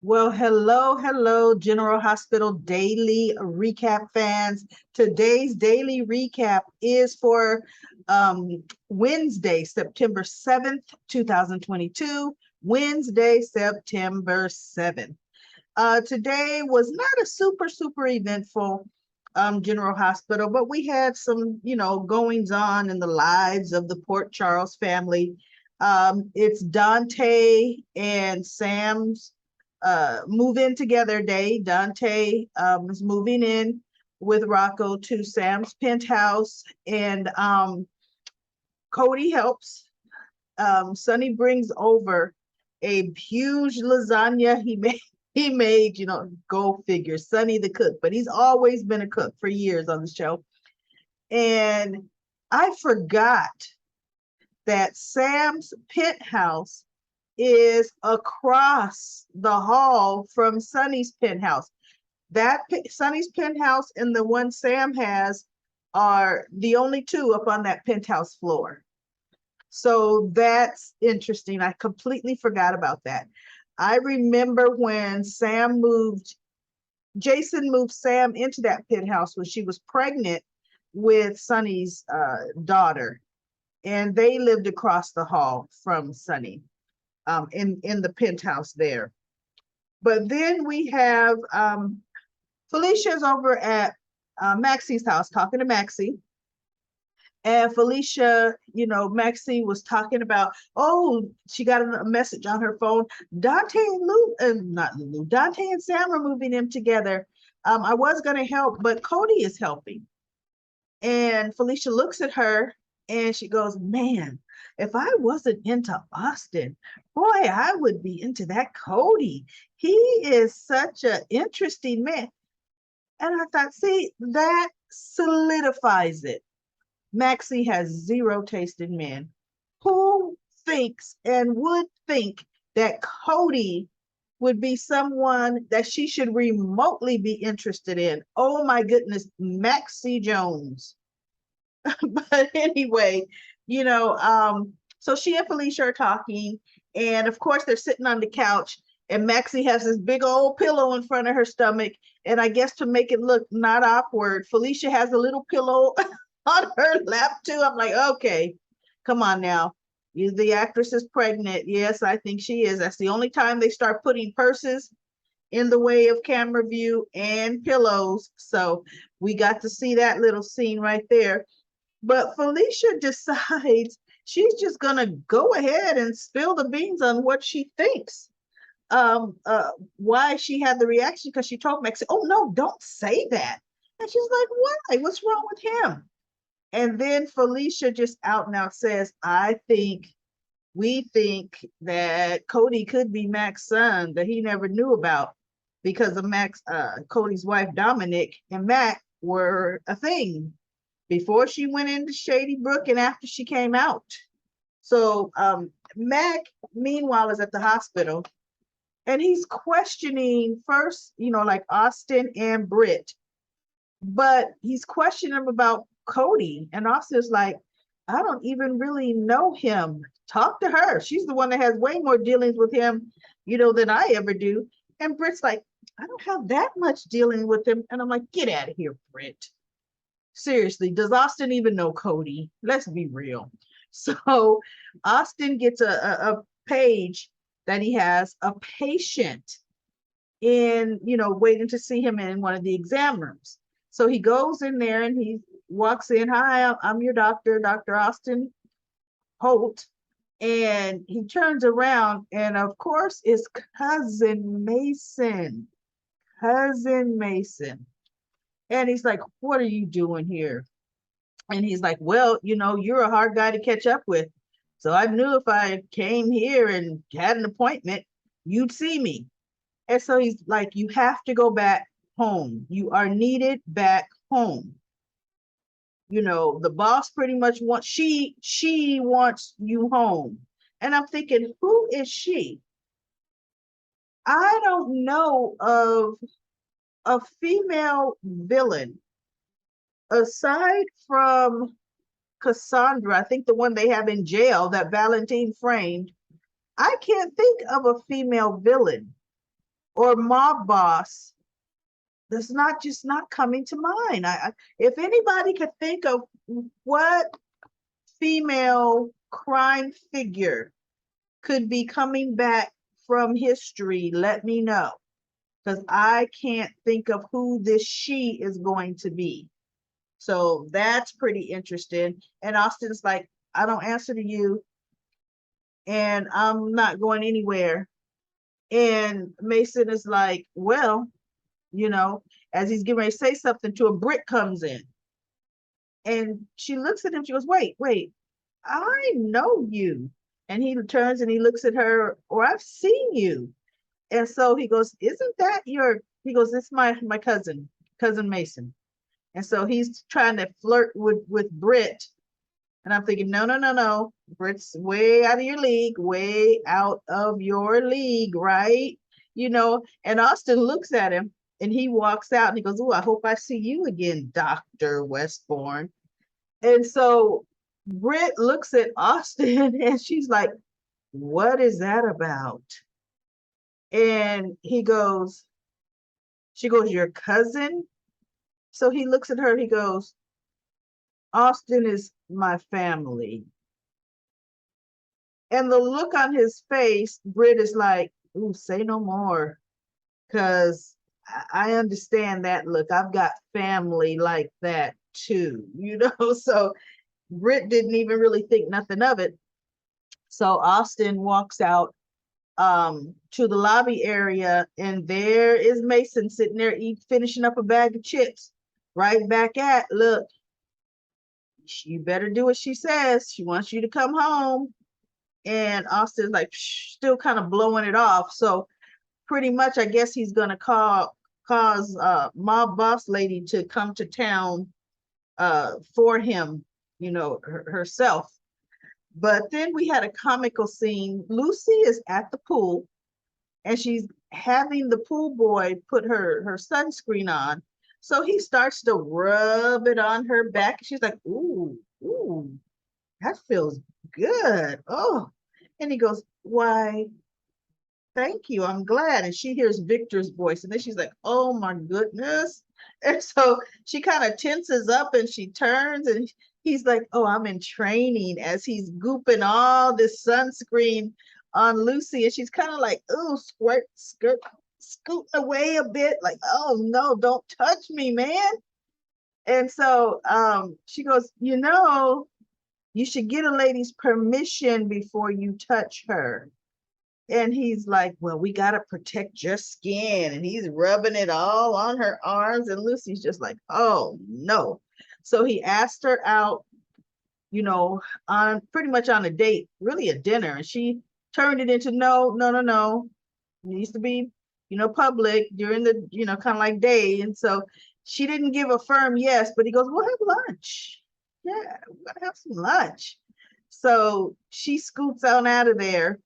Well, hello, General Hospital Daily Recap fans. Today's daily recap is for Wednesday, September 7th, 2022. Wednesday, September 7th. Today was not a super eventful General Hospital, but we had some, goings on in the lives of the Port Charles family. It's Dante and Sam's move in together day. Dante is moving in with Rocco to Sam's penthouse, and Cody helps. Sonny brings over a huge lasagna he made. He made, go figure, Sonny the cook, but he's always been a cook for years on the show. And I forgot that Sam's penthouse is across the hall from Sonny's penthouse. That Sonny's penthouse and the one Sam has are the only two up on that penthouse floor. So that's interesting. I completely forgot about that. I remember when Jason moved Sam into that penthouse when she was pregnant with Sonny's daughter, and they lived across the hall from Sonny in the penthouse there. But then we have Felicia's over at Maxie's house talking to Maxie. And Felicia, Maxie was talking about, oh, she got a message on her phone. Dante and not Lulu, Dante and Sam are moving in together. I was going to help, but Cody is helping. And Felicia looks at her and she goes, man, if I wasn't into Austin, boy, I would be into that Cody. He is such an interesting man. And I thought, see, that solidifies it. Maxie has zero taste in men. Who thinks and would think that Cody would be someone that she should remotely be interested in? Oh my goodness, Maxie Jones. But anyway, so she and Felicia are talking, and of course they're sitting on the couch, and Maxie has this big old pillow in front of her stomach, and I guess to make it look not awkward, Felicia has a little pillow on her lap too. I'm like, okay, come on now. The actress is pregnant. Yes, I think she is. That's the only time they start putting purses in the way of camera view and pillows. So we got to see that little scene right there. But Felicia decides she's just going to go ahead and spill the beans on what she thinks. Why she had the reaction, because she told Maxie, oh, no, don't say that. And she's like, why? What's wrong with him? And then Felicia just out and out says, we think that Cody could be Mac's son that he never knew about because of Cody's wife, Dominic, and Mac were a thing before she went into Shady Brook and after she came out. So Mac, meanwhile, is at the hospital and he's questioning first, like Austin and Britt, but he's questioning them about Cody. And Austin's like, I don't even really know him. Talk to her. She's the one that has way more dealings with him, than I ever do. And Britt's like, I don't have that much dealing with him. And I'm like, get out of here, Britt. Seriously, does Austin even know Cody? Let's be real. So Austin gets a page that he has a patient in, waiting to see him in one of the exam rooms. So he goes in there and he walks in. Hi, I'm your doctor, Dr. Austin Holt. And he turns around and of course it's cousin Mason. Cousin Mason. And he's like, what are you doing here? And he's like, well, you're a hard guy to catch up with. So I knew if I came here and had an appointment, you'd see me. And so he's like, you have to go back home. You are needed back home. The boss pretty much wants, she wants you home. And I'm thinking, who is she? I don't know of a female villain aside from Cassandra, I think the one they have in jail that Valentine framed. I can't think of a female villain. or mob boss, that's not coming to mind. If anybody could think of what female crime figure could be coming back from history, let me know. Because I can't think of who this she is going to be. So that's pretty interesting. And Austin's like, I don't answer to you, and I'm not going anywhere. And Mason is like, well, as he's getting ready to say something to a Brit comes in. And she looks at him, she goes, wait, I know you. And he turns and he looks at her, or I've seen you. And so he goes, isn't that he goes, it's my cousin Mason. And so he's trying to flirt with Brit. And I'm thinking, no. Brit's way out of your league, way out of your league, right? And Austin looks at him and he walks out and he goes, oh, I hope I see you again, Dr. Westbourne. And so Brit looks at Austin and she's like, what is that about? And she goes, your cousin? So he looks at her, he goes, Austin is my family. And the look on his face, Brit is like, ooh, say no more. Because I understand that look. I've got family like that too, So Brit didn't even really think nothing of it. So Austin walks out to the lobby area, and there is Mason sitting there finishing up a bag of chips. Right back at, look, you better do what she says. She wants you to come home. And Austin's like still kind of blowing it off. So pretty much, I guess he's gonna cause mob boss lady to come to town for him, herself. But then we had a comical scene. Lucy is at the pool and she's having the pool boy put her sunscreen on. So he starts to rub it on her back. She's like, ooh, that feels good. Oh, and he goes, why, thank you, I'm glad. And she hears Victor's voice, and then she's like, oh my goodness. And so she kind of tenses up and she turns, and he's like, oh, I'm in training, as he's gooping all this sunscreen on Lucy. And she's kind of like, oh, scooting away a bit, like, oh no, don't touch me, man. And so she goes, you should get a lady's permission before you touch her. And he's like, well, we got to protect your skin. And he's rubbing it all on her arms. And Lucy's just like, oh, no. So he asked her out, on pretty much on a date, really a dinner. And she turned it into, no. It needs to be, public during the, kind of like day. And so she didn't give a firm yes, but he goes, we'll have lunch. Yeah, we're going to have some lunch. So she scoots on out of there.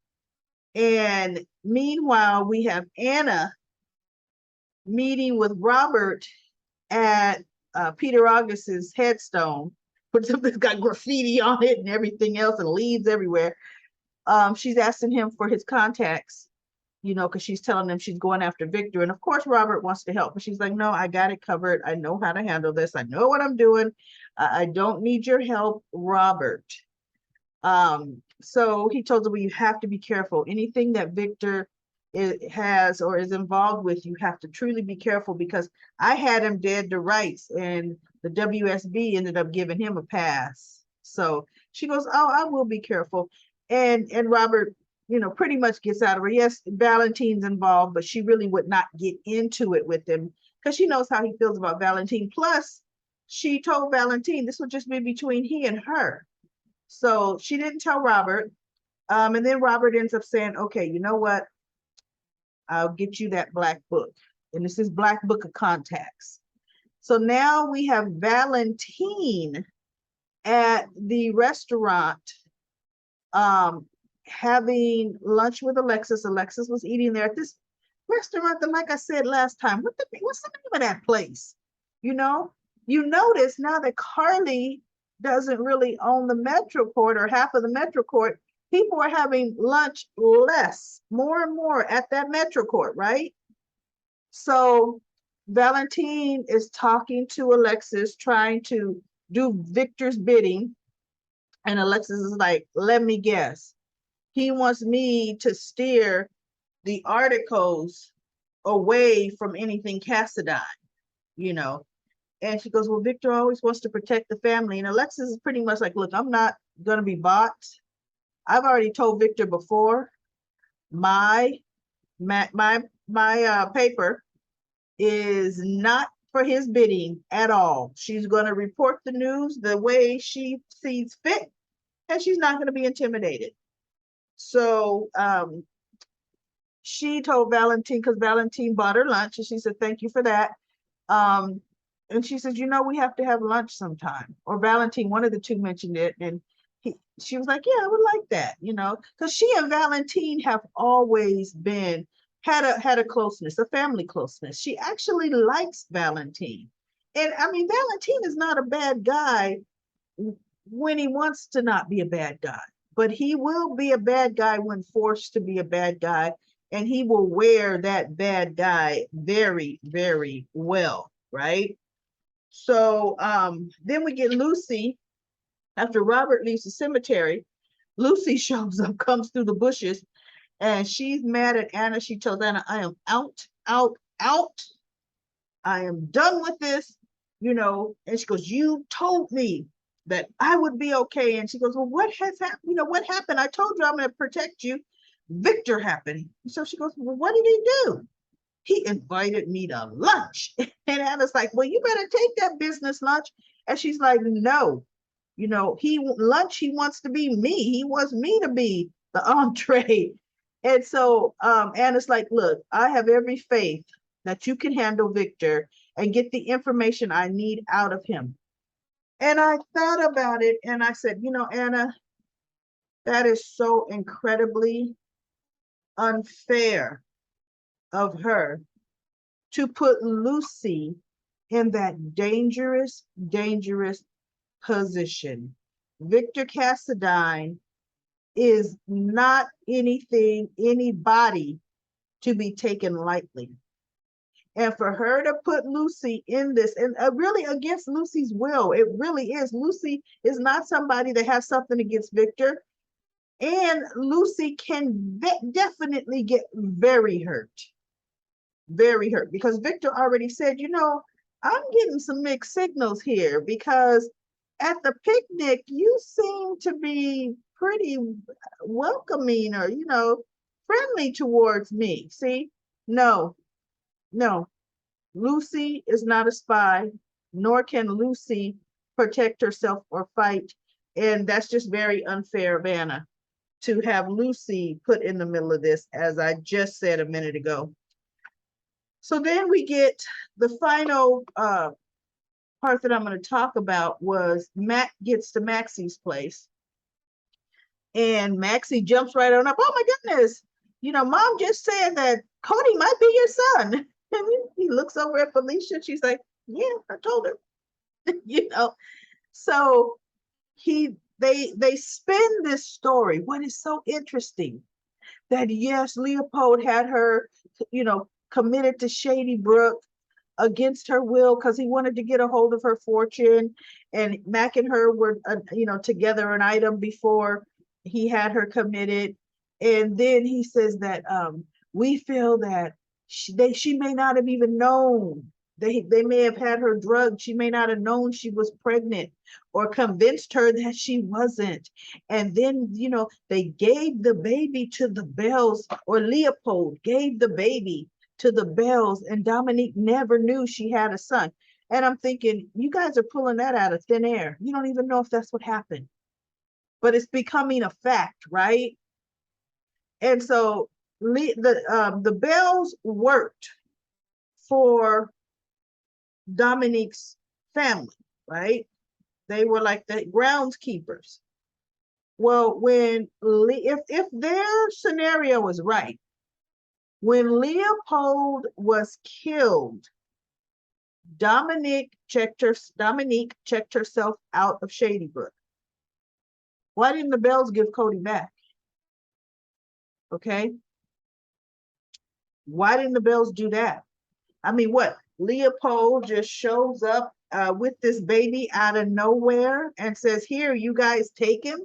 And meanwhile, we have Anna meeting with Robert at Peter August's headstone. It's got graffiti on it and everything else and leaves everywhere. She's asking him for his contacts, because she's telling him she's going after Victor. And of course, Robert wants to help, but she's like, no, I got it covered. I know how to handle this. I know what I'm doing. I don't need your help, Robert. So he told her, well, you have to be careful. Anything that Victor has or is involved with, you have to truly be careful, because I had him dead to rights and the WSB ended up giving him a pass. So she goes, oh, I will be careful. And Robert, pretty much gets out of her. Yes, Valentine's involved, but she really would not get into it with him because she knows how he feels about Valentine. Plus, she told Valentine this would just be between he and her. So she didn't tell Robert. And then Robert ends up saying, okay, you know what? I'll get you that black book. And this is Black Book of Contacts. So now we have Valentine at the restaurant having lunch with Alexis. Alexis was eating there at this restaurant that, like I said last time, what's the name of that place? You notice now that Carly doesn't really own the Metroport or half of the Metroport, people are having lunch more and more at that Metroport, right? So Valentine is talking to Alexis, trying to do Victor's bidding. And Alexis is like, let me guess. He wants me to steer the articles away from anything Cassadine, you know. And she goes, well, Victor always wants to protect the family. And Alexis is pretty much like, look, I'm not going to be bought. I've already told Victor before, my paper is not for his bidding at all. She's going to report the news the way she sees fit, and she's not going to be intimidated. So she told Valentine, because Valentine bought her lunch, and she said, thank you for that. Um, and she said, we have to have lunch sometime. Or Valentine, one of the two mentioned it, and she was like, yeah, I would like that, because she and Valentine have always been had a closeness, a family closeness. She actually likes Valentine. And I mean, Valentine is not a bad guy when he wants to not be a bad guy, but he will be a bad guy when forced to be a bad guy, and he will wear that bad guy very, very well, right? So then we get Lucy. After Robert leaves the cemetery, Lucy shows up, comes through the bushes, and she's mad at Anna. She tells Anna, I am out, out, out. I am done with this, and she goes, you told me that I would be okay. And she goes, well, what has happened? What happened? I told you I'm going to protect you. Victor happened. So she goes, well, what did he do? He invited me to lunch. And Anna's like, well, you better take that business lunch. And she's like, no, he wants to be me. He wants me to be the entree. And so Anna's like, look, I have every faith that you can handle Victor and get the information I need out of him. And I thought about it and I said, Anna, that is so incredibly unfair of her to put Lucy in that dangerous, dangerous position. Victor Cassadine is not anybody to be taken lightly. And for her to put Lucy in this, and really against Lucy's will, it really is. Lucy is not somebody that has something against Victor. And Lucy can definitely get very hurt. Very hurt. Because Victor already said, I'm getting some mixed signals here, because at the picnic, you seem to be pretty welcoming or, friendly towards me. See, no, Lucy is not a spy, nor can Lucy protect herself or fight. And that's just very unfair of Anna to have Lucy put in the middle of this, as I just said a minute ago. So then we get the final part that I'm going to talk about was Matt gets to Maxie's place. And Maxie jumps right on up. Oh my goodness. Mom just said that Cody might be your son. And he looks over at Felicia. She's like, yeah, I told her. So they spin this story. What is so interesting that yes, Leopold had her, committed to Shady Brook against her will because he wanted to get a hold of her fortune, and Mac and her were together an item before he had her committed. And then he says that we feel that she may not have even known, they may have had her drugged, she may not have known she was pregnant or convinced her that she wasn't. And then they gave the baby to the Bells, or Leopold gave the baby to the Bells, and Dominique never knew she had a son. And I'm thinking, you guys are pulling that out of thin air. You don't even know if that's what happened, but it's becoming a fact, right? And so the Bells worked for Dominique's family, right? They were like the groundskeepers. Well, if their scenario was right, when Leopold was killed, Dominique checked herself out of Shady Brook. Why didn't the Bells give Cody back? Okay. Why didn't the Bells do that? I mean, what? Leopold just shows up with this baby out of nowhere and says, "Here, you guys take him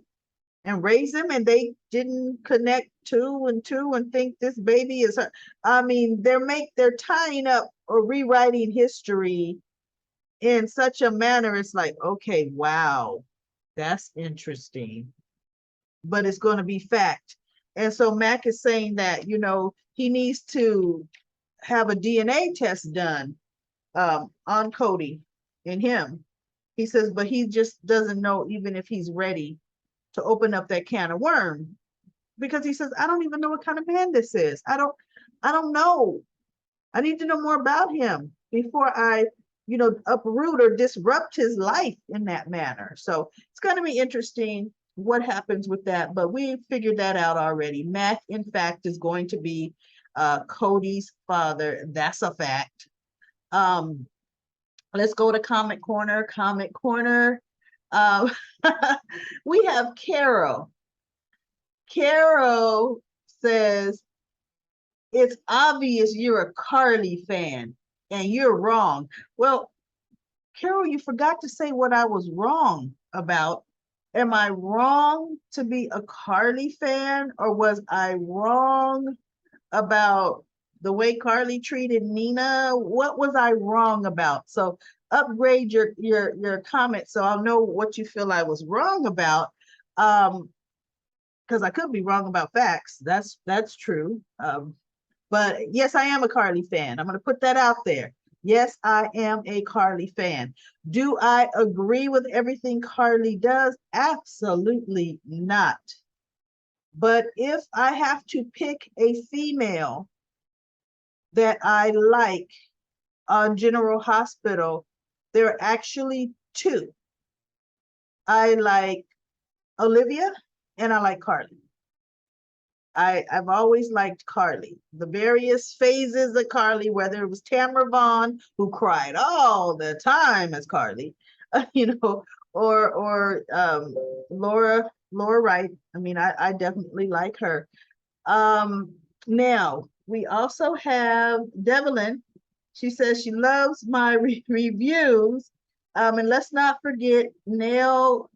and raise him," and they didn't connect two and two and think this baby is her. I mean, they're tying up or rewriting history in such a manner. It's like, okay, wow, that's interesting, but it's going to be fact. And so Mac is saying that, he needs to have a DNA test done on Cody and him. He says, but he just doesn't know even if he's ready to open up that can of worm, because he says, I don't even know what kind of man this is. I don't know. I need to know more about him before I, uproot or disrupt his life in that manner. So it's going to be interesting what happens with that, but we figured that out already. Mac, in fact, is going to be Cody's father. That's a fact. Um, let's go to Comment Corner. Comment Corner. Uh, we have Carol. Carol says, it's obvious you're a Carly fan and you're wrong. Well, Carol, you forgot to say what I was wrong about. Am I wrong to be a Carly fan, or was I wrong about the way Carly treated Nina? What was I wrong about? So upgrade your comment so I'll know what you feel I was wrong about. Because I could be wrong about facts. That's true. But yes, I am a Carly fan. I'm going to put that out there. Yes, I am a Carly fan. Do I agree with everything Carly does? Absolutely not. But if I have to pick a female that I like on General Hospital, there are actually two. I like Olivia and I like Carly. I've always liked Carly. The various phases of Carly, whether it was Tamara Vaughn, who cried all the time as Carly, or Laura Wright. I mean, I definitely like her. Now we also have Devlin. She says she loves my reviews. And let's not forget Nell.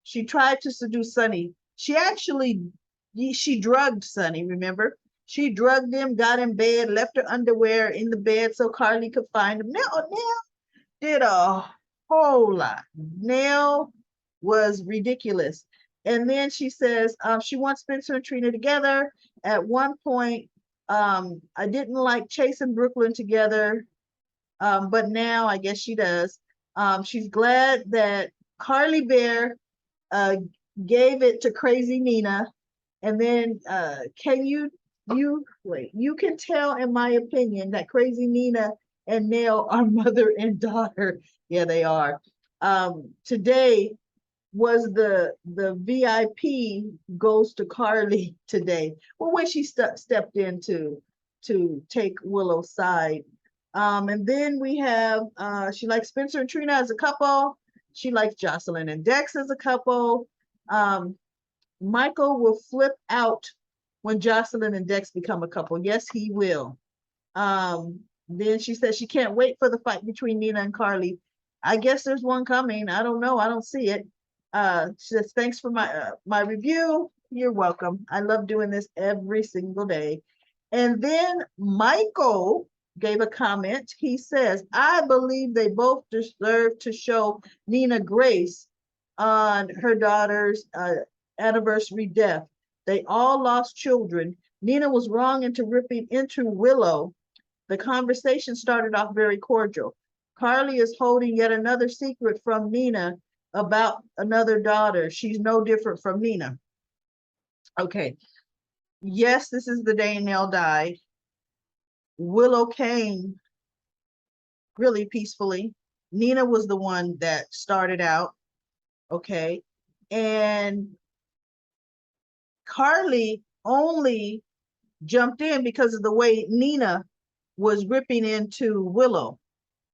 She tried to seduce Sonny. She drugged Sonny, remember? She drugged him, got in bed, left her underwear in the bed so Carly could find him. Nell did a whole lot. Nell was ridiculous. And then she says she wants Spencer and Trina together. At one point, I didn't like Chase and Brooklyn together, but now I guess she does. She's glad that Carly Bear uh, gave it to Crazy Nina. And then can you wait, you can tell in my opinion that Crazy Nina and Nell are mother and daughter. Yeah, they are. Today was the VIP goes to Carly today. Well, when she stepped in to take Willow's side. And then we have she likes Spencer and Trina as a couple. She likes Jocelyn and Dex as a couple. Michael will flip out when Jocelyn and Dex become a couple. Yes, he will. Then she says she can't wait for the fight between Nina and Carly. I guess there's one coming. I don't know. I don't see it. She says, thanks for my review. You're welcome. I love doing this every single day. And then Michael gave a comment. He says, I believe they both deserve to show Nina grace on her daughter's anniversary death. They all lost children. Nina was wrong into ripping into Willow. The conversation started off very cordial. Carly is holding yet another secret from Nina about another daughter. She's no different from Nina. Okay. Yes, this is the day Nell died. Willow came really peacefully. Nina was the one that started out. Okay. And Carly only jumped in because of the way Nina was ripping into Willow.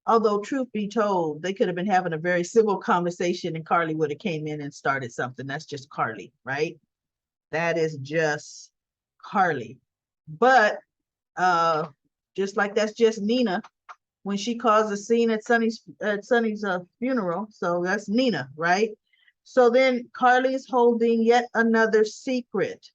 Although truth be told, they could have been having a very civil conversation and Carly would have came in and started something. That's just Carly, right? That is just Carly. But just like that's just Nina when she caused a scene at Sonny's funeral. So that's Nina, right? So then Carly's holding yet another secret.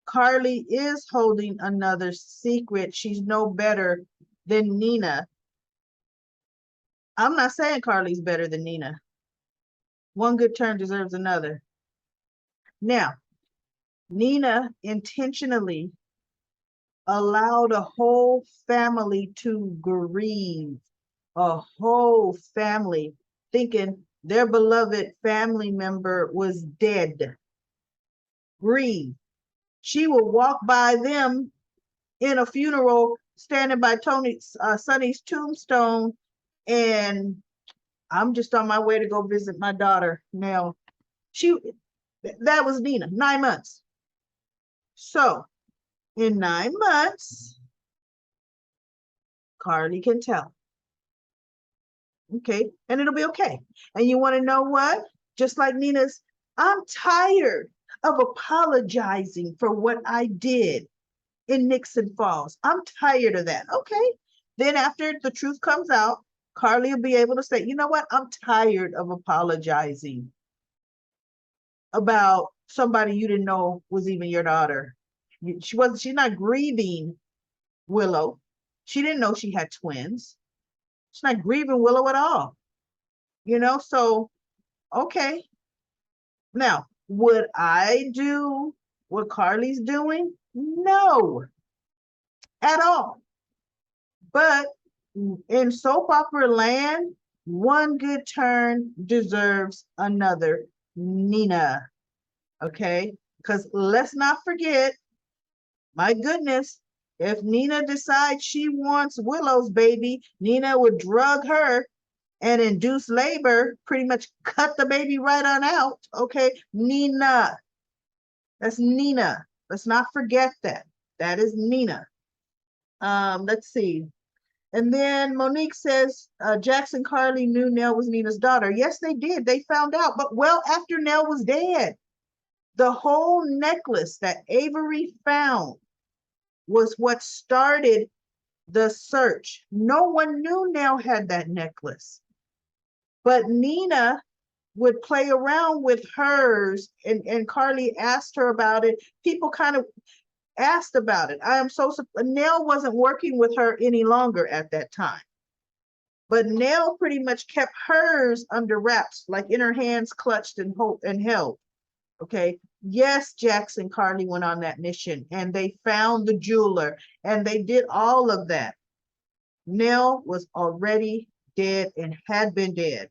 Carly is holding another secret. She's no better than Nina. I'm not saying Carly's better than Nina. One good turn deserves another. Now, Nina intentionally allowed a whole family to grieve, a whole family, thinking their beloved family member was dead. Grieve. She would walk by them in a funeral, standing by Sonny's tombstone, and I'm just on my way to go visit my daughter. Now, that was Nina, 9 months. So in 9 months, Carly can tell. Okay, and it'll be okay. And you want to know what? Just like Nina's, I'm tired of apologizing for what I did in Nixon Falls. I'm tired of that. Okay. Then after the truth comes out, Carly will be able to say, you know what? I'm tired of apologizing about somebody you didn't know was even your daughter. She's not grieving Willow. She didn't know she had twins. She's not grieving Willow at all. So okay. Now, would I do what Carly's doing? No, at all. But in soap opera land, one good turn deserves another. Nina. Okay? Because let's not forget, my goodness, if Nina decides she wants Willow's baby, Nina would drug her and induce labor, pretty much cut the baby right on out. Okay? Nina. That's Nina. Let's not forget that. That is Nina. Let's see. And then Monique says Jackson Carly knew Nell was Nina's daughter. Yes, they did. They found out, but well after Nell was dead. The whole necklace that Avery found was what started the search. No one knew Nell had that necklace. But Nina would play around with hers, and Carly asked her about it. People kind of asked about it. I am so Nell wasn't working with her any longer at that time. But Nell pretty much kept hers under wraps, like in her hands clutched and held. Okay. Yes, Jackson Carly went on that mission and they found the jeweler and they did all of that. Nell was already dead and had been dead.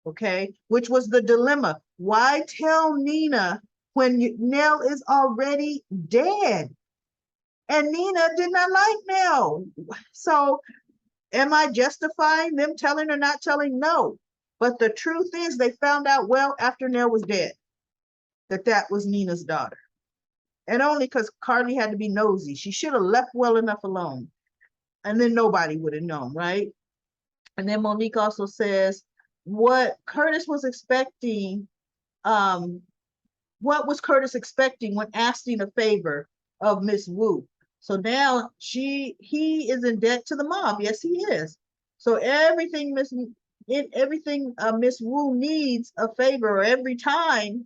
Okay. Which was the dilemma. Why tell Nina when Nell is already dead? And Nina did not like Nell. So am I justifying them telling or not telling? No. But the truth is they found out well after Nell was dead that was Nina's daughter. And only because Carly had to be nosy. She should have left well enough alone. And then nobody would have known, right? And then Monique also says what Curtis was expecting, what was Curtis expecting when asking a favor of Miss Wu? So now he is in debt to the mob. Yes, he is. So everything Miss Wu needs a favor every time,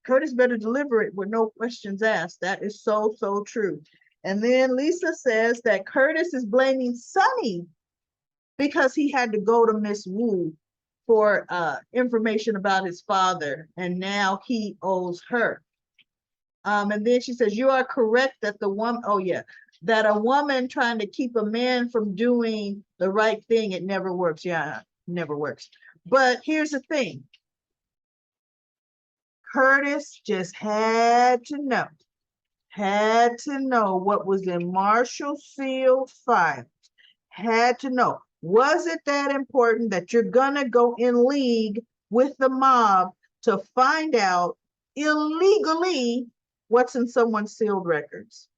Curtis better deliver it with no questions asked. That is so, so true. And then Lisa says that Curtis is blaming Sonny because he had to go to Miss Wu for information about his father, and now he owes her. And then she says, you are correct that that a woman trying to keep a man from doing the right thing, it never works. Yeah, never works. But here's the thing. Curtis just had to know what was in Marshall Seal files. Had to know. Was it that important that you're gonna go in league with the mob to find out illegally what's in someone's sealed records?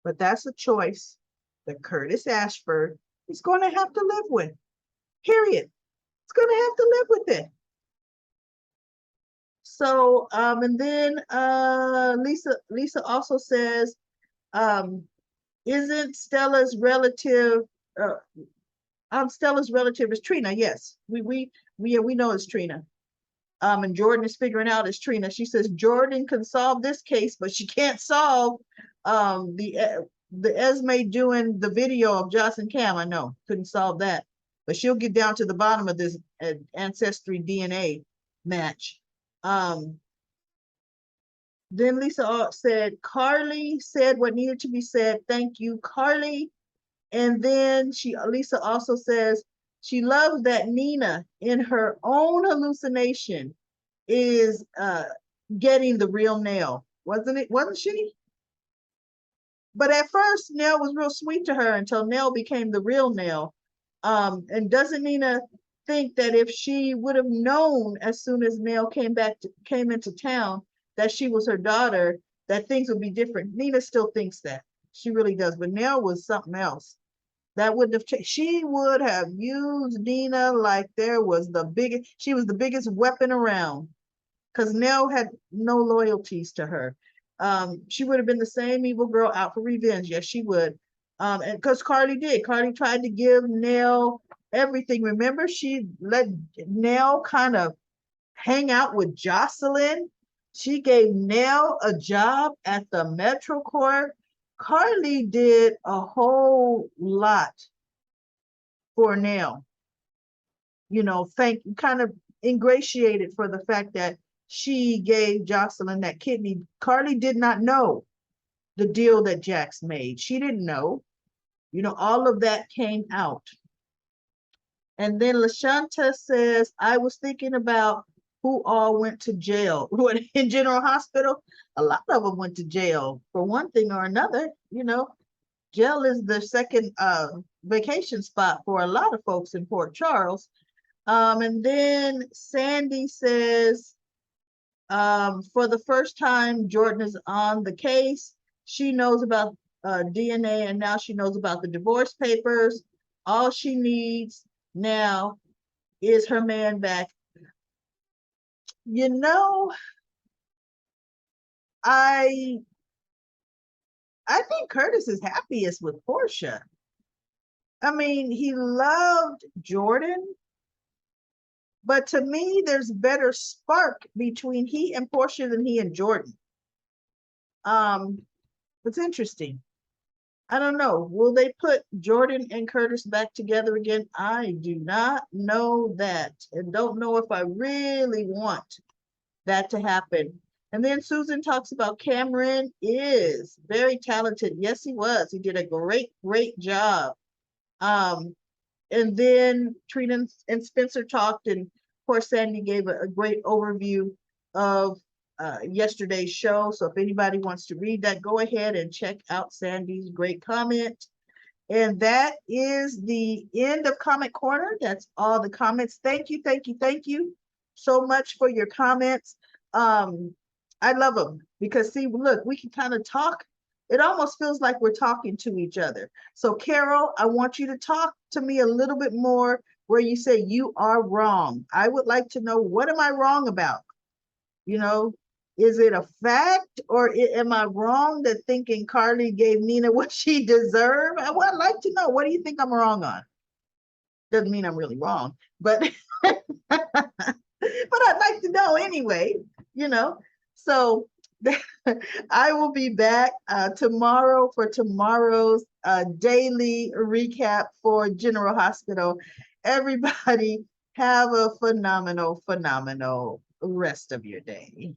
But that's a choice that Curtis Ashford is going to have to live with. Period. It's going to have to live with it. So, and then Lisa also says, um, isn't Stella's relative, uh, Stella's relative is Trina. Yes, we know it's Trina. And Jordan is figuring out it's Trina. She says Jordan can solve this case, but she can't solve the Esme doing the video of Joss and Cam. I know, couldn't solve that, but she'll get down to the bottom of this ancestry DNA match. Then Lisa said, Carly said what needed to be said. Thank you, Carly. And then Lisa also says she loves that Nina in her own hallucination is getting the real Nell. Wasn't she? But at first, Nell was real sweet to her until Nell became the real Nell. And doesn't Nina think that if she would have known as soon as Nell came into town that she was her daughter, that things would be different? Nina still thinks that. She really does. But Nell was something else. That wouldn't have changed. She would have used Nina like she was the biggest weapon around, because Nell had no loyalties to her. She would have been the same evil girl out for revenge. Yes, she would. And because Carly did. Carly tried to give Nell everything. Remember, she let Nell kind of hang out with Jocelyn. She gave Nell a job at the Metro Court. Carly did a whole lot for Nell. Kind of ingratiated for the fact that she gave Jocelyn that kidney. Carly did not know the deal that Jax made. She didn't know. All of that came out. And then LaShanta says, I was thinking about who all went to jail. In General Hospital, a lot of them went to jail for one thing or another. Jail is the second vacation spot for a lot of folks in Port Charles. And then Sandy says, for the first time, Jordan is on the case. She knows about DNA, and now she knows about the divorce papers. All she needs now is her man back. I think Curtis is happiest with Portia. I mean, he loved Jordan, but to me, there's better spark between he and Portia than he and Jordan. It's interesting. I don't know. Will they put Jordan and Curtis back together again? I do not know that, and don't know if I really want that to happen. And then Susan talks about Cameron is very talented. Yes, he was. He did a great, great job. And then Trina and Spencer talked, and poor Sandy gave a great overview of yesterday's show. So if anybody wants to read that, go ahead and check out Sandy's great comment. And that is the end of Comment Corner. That's all the comments. Thank you, thank you, thank you so much for your comments. I love them because, see, look, we can kind of talk. It almost feels like we're talking to each other. So Carol, I want you to talk to me a little bit more where you say you are wrong. I would like to know, what am I wrong about? Is it a fact, or am I wrong that thinking Carly gave Nina what she deserved? I would like to know, what do you think I'm wrong on? Doesn't mean I'm really wrong, but but I'd like to know anyway, So I will be back tomorrow for tomorrow's daily recap for General Hospital. Everybody have a phenomenal rest of your day.